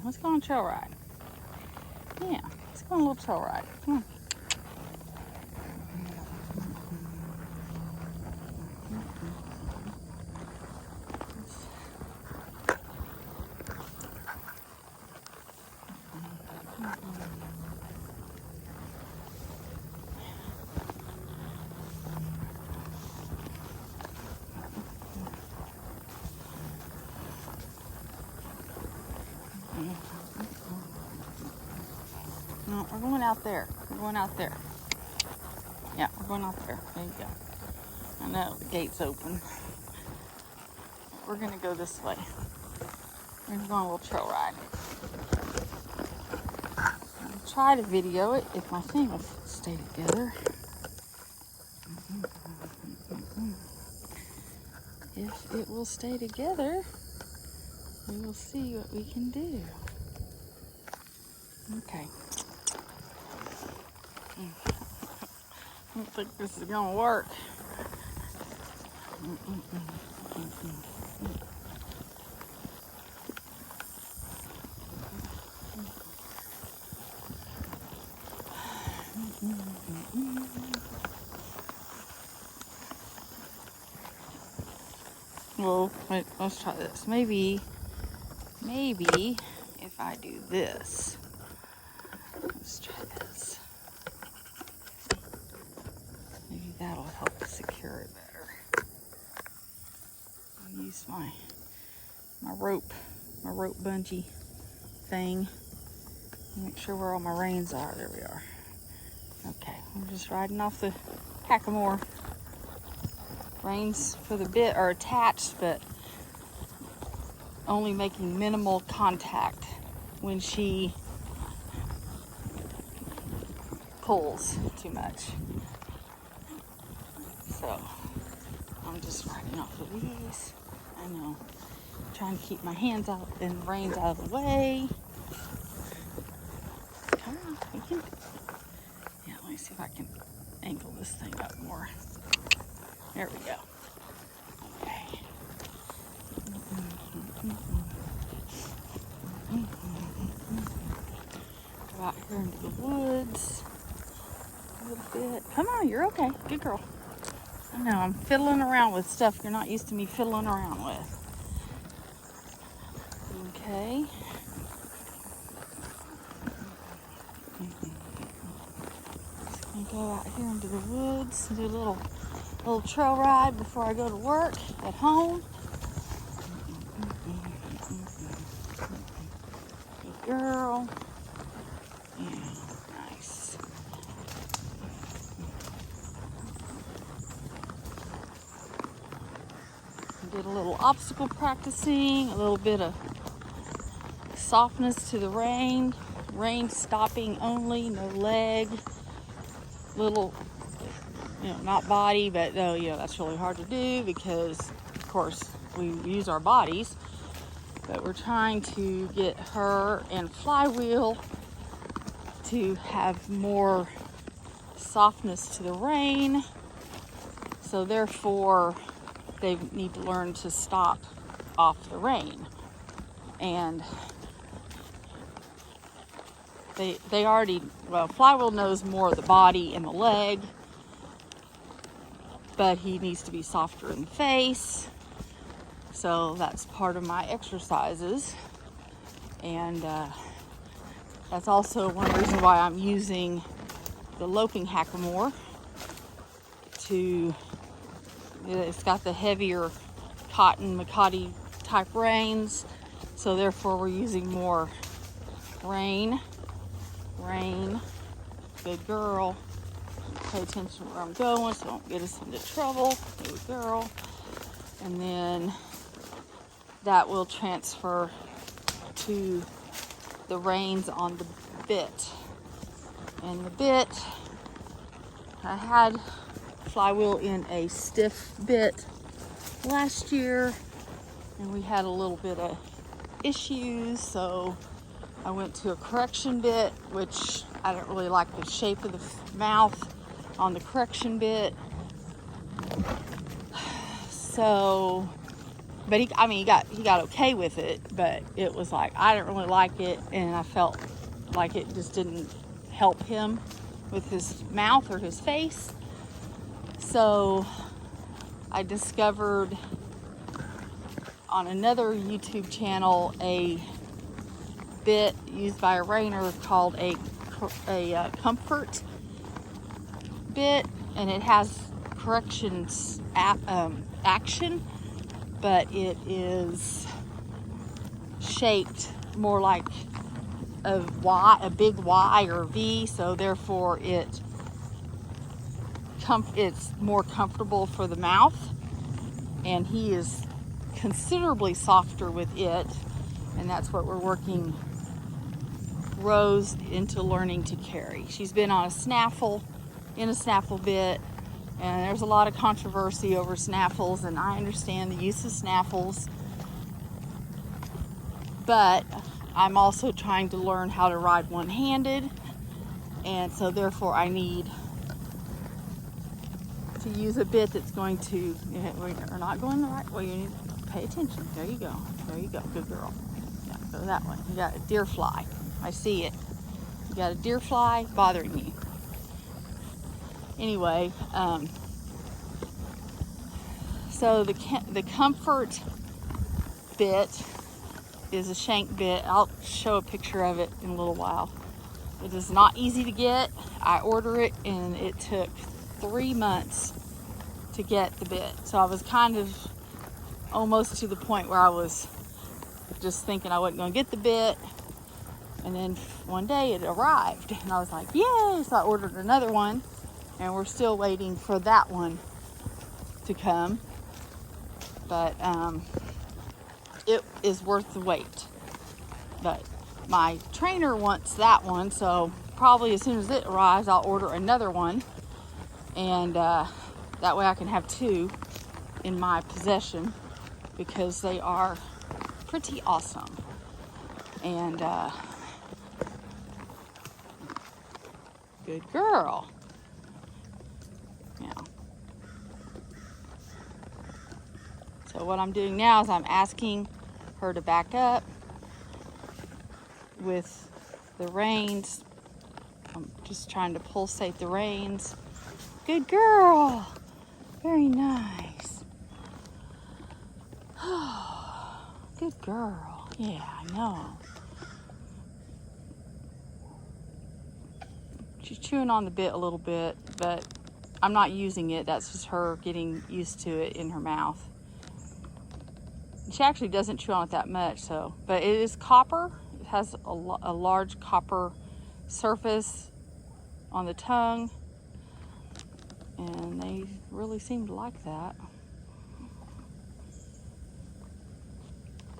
let's go on a trail ride. Yeah, let's go on a little trail ride. Come on. No, we're going out there. We're going out there. Yeah, we're going out there. There you go. I know the gate's open. We're gonna go this way. We're gonna go on a little trail ride. I'll try to video it if my thing will stay together. If it will stay together, we will see what we can do. Okay. I don't think this is gonna work. Well, wait, let's try this. Maybe if I do this. Let's try this. Maybe that'll help secure it better. I'll use my rope bungee thing. Make sure where all my reins are. There we are. Okay, we're just riding off the hackamore. Reins for the bit are attached, but only making minimal contact when she pulls too much. So I'm just riding off of these. I know, trying to keep my hands out and reins out of the way. Come on, we can. Yeah, let me see if I can angle this thing up more. There we go. Okay. Go out here into the woods a little bit. Come on, you're okay. Good girl. I know, I'm fiddling around with stuff you're not used to me fiddling around with. Okay. Just gonna go out here into the woods and do a little trail ride before I go to work at home. Good girl. Yeah, nice. Did a little obstacle practicing, a little bit of softness to the rein stopping only, no leg, little, not body, but that's really hard to do because, of course, we use our bodies, but we're trying to get her and Flywheel to have more softness to the rein, so therefore they need to learn to stop off the rein. And they already, Flywheel knows more of the body and the leg, but he needs to be softer in the face. So that's part of my exercises. And that's also one reason why I'm using the loping hackamore it's got the heavier cotton Makati type reins. So therefore we're using more rein. Good girl. Pay attention where I'm going so don't get us into trouble. Good girl. And then that will transfer to the reins on the bit. And the bit, I had Flywheel in a stiff bit last year, and we had a little bit of issues, so I went to a correction bit, which I don't really like the shape of the mouth on the correction bit. So but he got okay with it, but it was like, I didn't really like it, and I felt like it just didn't help him with his mouth or his face. So I discovered on another YouTube channel a bit used by a reiner called a comfort bit, and it has corrections action, but it is shaped more like a big Y or V, so therefore it's more comfortable for the mouth, and he is considerably softer with it, and that's what we're working Rose into learning to carry. She's been on a snaffle bit, and there's a lot of controversy over snaffles, and I understand the use of snaffles, but I'm also trying to learn how to ride one-handed, and so therefore I need to use a bit that's going to, we're not going the right way, you need to pay attention. There you go, good girl. Yeah, go that way. You got a deer fly, I see it. You got a deer fly bothering you. Anyway, so the comfort bit is a shank bit. I'll show a picture of it in a little while. It is not easy to get. I ordered it and it took 3 months to get the bit. So I was kind of almost to the point where I was just thinking I wasn't going to get the bit. And then one day it arrived and I was like, yay! So I ordered another one, and we're still waiting for that one to come. But it is worth the wait. But my trainer wants that one, so probably as soon as it arrives, I'll order another one, and that way I can have 2 in my possession, because they are pretty awesome. And good girl. Yeah. So what I'm doing now is I'm asking her to back up with the reins. I'm just trying to pulsate the reins. Good girl. Very nice. Good girl. Yeah, I know. She's chewing on the bit a little bit, but I'm not using it. That's just her getting used to it in her mouth. She actually doesn't chew on it that much, so. But it is copper. It has a large copper surface on the tongue, and they really seem to like that.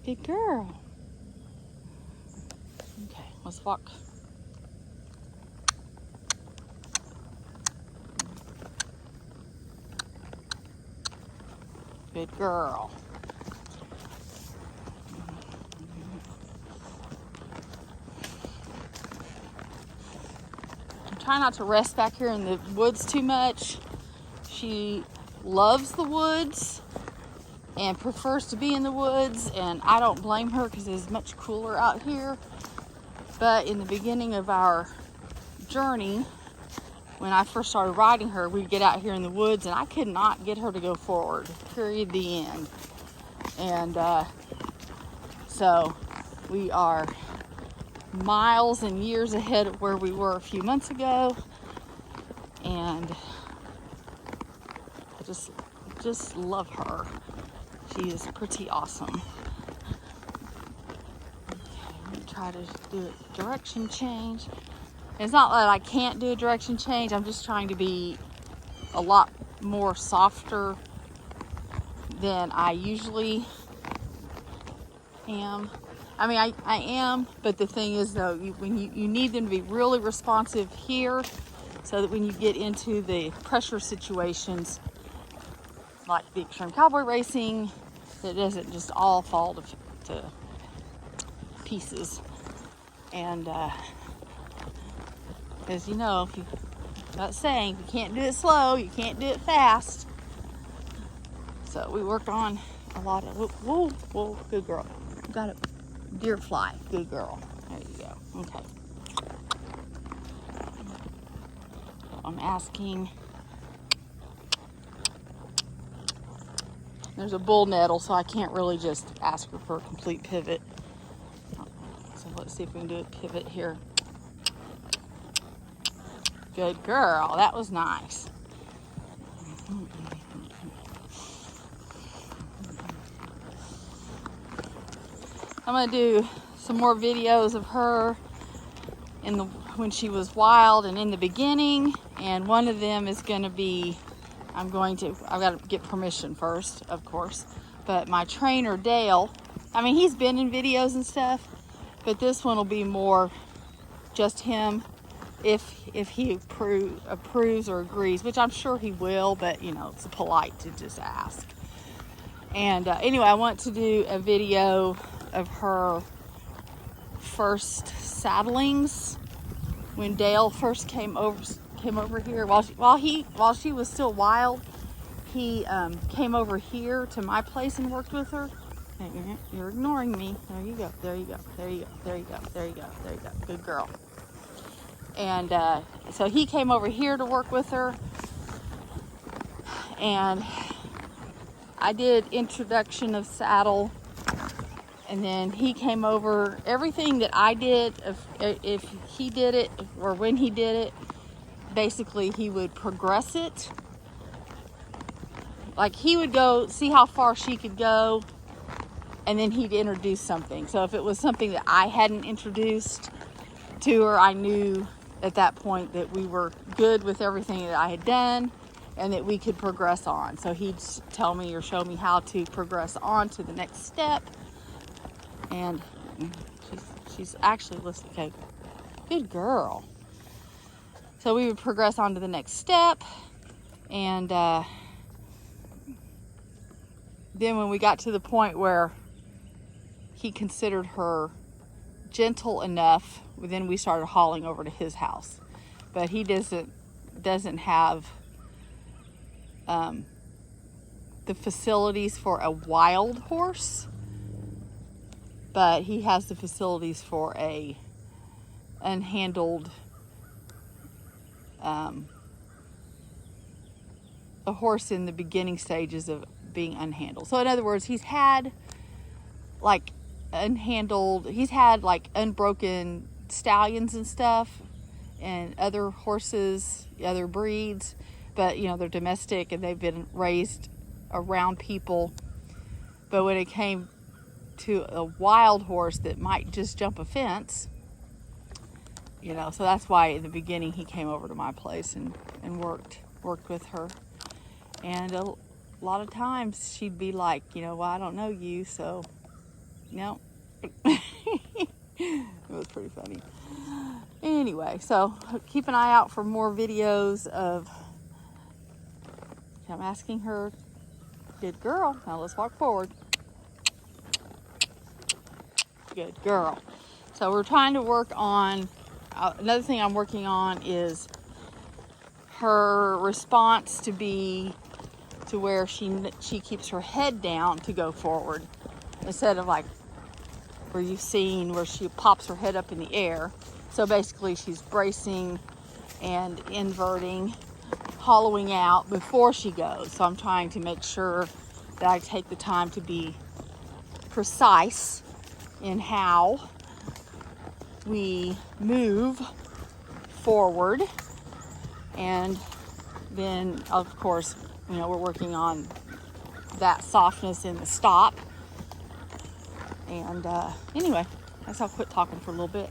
Good girl. Okay, let's walk. Good girl. I'm trying not to rest back here in the woods too much. She loves the woods and prefers to be in the woods, and I don't blame her because it's much cooler out here. But in the beginning of our journey, when I first started riding her, we'd get out here in the woods and I could not get her to go forward, period, the end. And so we are miles and years ahead of where we were a few months ago, and I just love her. She is pretty awesome. Okay, let me try to do a direction change. It's not that I can't do a direction change, I'm just trying to be a lot more softer than I usually am. I mean, I am, but the thing is though, when you need them to be really responsive here, so that when you get into the pressure situations, like the extreme cowboy racing, it doesn't just all fall to pieces. And as you know, that saying, you can't do it slow, you can't do it fast. So we work on a lot of, whoa, whoa, good girl. Got a deer fly, good girl. There you go, okay. I'm asking, there's a bull nettle, so I can't really just ask her for a complete pivot. So let's see if we can do a pivot here. Good girl, that was nice. I'm gonna do some more videos of her when she was wild and in the beginning, and one of them is gonna be, I've gotta get permission first, of course, but my trainer Dale, I mean, he's been in videos and stuff, but this one will be more just him, if he approves or agrees, which I'm sure he will, but you know, it's polite to just ask. And anyway, I want to do a video of her first saddlings when Dale first came over here. While she was still wild, he came over here to my place and worked with her. You're ignoring me. There you go. There you go. There you go. There you go. There you go. There you go. Good girl. And so he came over here to work with her, and I did introduction of saddle, and then he came over. Everything that I did, if he did it or when he did it, basically he would progress it. Like, he would go see how far she could go, and then he'd introduce something. So if it was something that I hadn't introduced to her, I knew at that point that we were good with everything that I had done and that we could progress on. So he'd tell me or show me how to progress on to the next step. And she's actually listening. Okay, good girl. So we would progress on to the next step, and then when we got to the point where he considered her gentle enough, then we started hauling over to his house. But he doesn't have the facilities for a wild horse, but he has the facilities for a unhandled, a horse in the beginning stages of being unhandled. So in other words, he's had like unbroken stallions and stuff, and other horses, other breeds, but you know, they're domestic and they've been raised around people. But when it came to a wild horse that might just jump a fence, you know, so that's why in the beginning he came over to my place and worked with her. And a lot of times she'd be like, you know, well, I don't know you, so no. It was pretty funny. Anyway, so keep an eye out for more videos of, I'm asking her, good girl. Now let's walk forward. Good girl. So we're trying to work on, another thing I'm working on is her response to be to where she keeps her head down to go forward, instead of like where you've seen where she pops her head up in the air. So basically she's bracing and inverting, hollowing out before she goes. So I'm trying to make sure that I take the time to be precise in how we move forward. And then of course, you know, we're working on that softness in the stop. And anyway, I guess I'll quit talking for a little bit.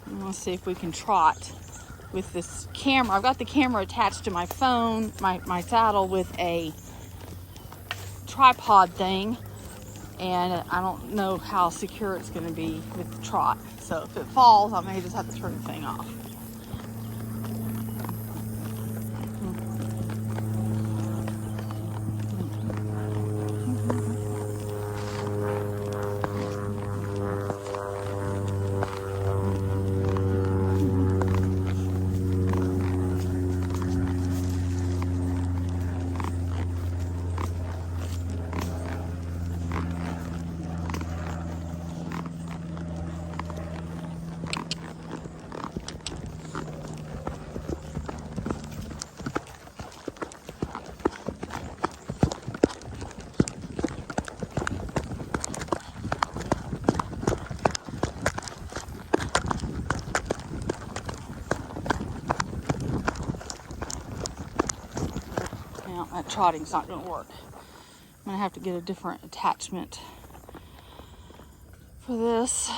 Let's see if we can trot with this camera. I've got the camera attached to my phone, my saddle, with a tripod thing, and I don't know how secure it's going to be with the trot. So if it falls, I may just have to turn the thing off. now. That trotting's not going to work. I'm going to have to get a different attachment for this.